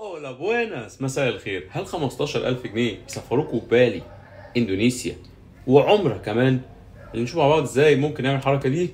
اولا بويناس، مساء الخير. هل 15,000 جنيه يسفروكوا بالي، اندونيسيا وعمره كمان؟ اللي نشوف مع بعض ازاي ممكن نعمل الحركه دي.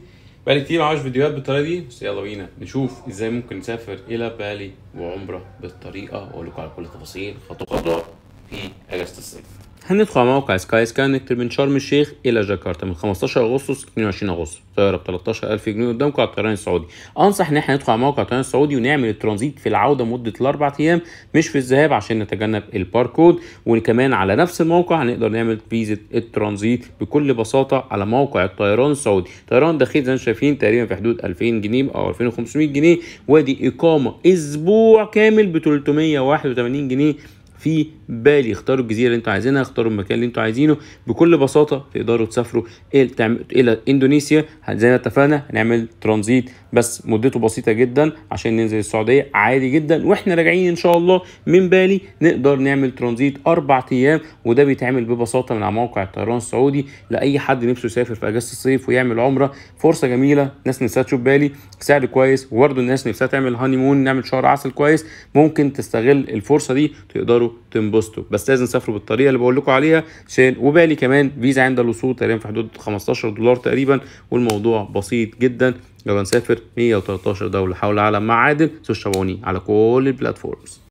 بقالي كتير معاش فيديوهات بالطريقه دي، بس يلا بينا نشوف ازاي ممكن نسافر الى بالي وعمره بالطريقه، واقول لكم على كل التفاصيل خطوه خطوه في اجازه الصيف. هندخل على موقع سكاي سكان، نكتب من شرم الشيخ الى جاكرتا من 15 اغسطس 22 اغسطس، طياره ب 13,000 جنيه قدامكم على الطيران السعودي. انصح ان احنا ندخل على موقع الطيران السعودي ونعمل الترانزيت في العوده مده الاربع ايام مش في الذهاب عشان نتجنب الباركود. وكمان على نفس الموقع هنقدر نعمل فيزا الترانزيت بكل بساطه على موقع الطيران السعودي. طيران داخلي زي ما شايفين تقريبا في حدود 2000 جنيه او 2500 جنيه، وادي اقامه اسبوع كامل ب 381 جنيه في بالي. اختاروا الجزيره اللي انتوا عايزينها، اختاروا المكان اللي انتوا عايزينه، بكل بساطه تقدروا تسافروا الى اندونيسيا. زي ما اتفقنا هنعمل ترانزيت بس مدته بسيطه جدا عشان ننزل السعوديه عادي جدا، واحنا راجعين ان شاء الله من بالي نقدر نعمل ترانزيت 4 ايام، وده بيتعمل ببساطه من على موقع الطيران السعودي لاي حد نفسه يسافر في اجازه الصيف ويعمل عمره. فرصه جميله، ناس نفسها تشوف بالي، سعر كويس، وبرده الناس نفسها تعمل هاني مون، نعمل شهر عسل كويس. ممكن تستغل الفرصه دي، تقدروا تنبسطوا، بس لازم تسافروا بالطريقه اللي بقول لكم عليها عشان وبالي كمان فيزا عند الوصول تقريبا في حدود $15 تقريبا، والموضوع بسيط جدا. يلا نسافر 113 دوله حول العالم مع عادل. تشربوني على كل البلاتفورمز.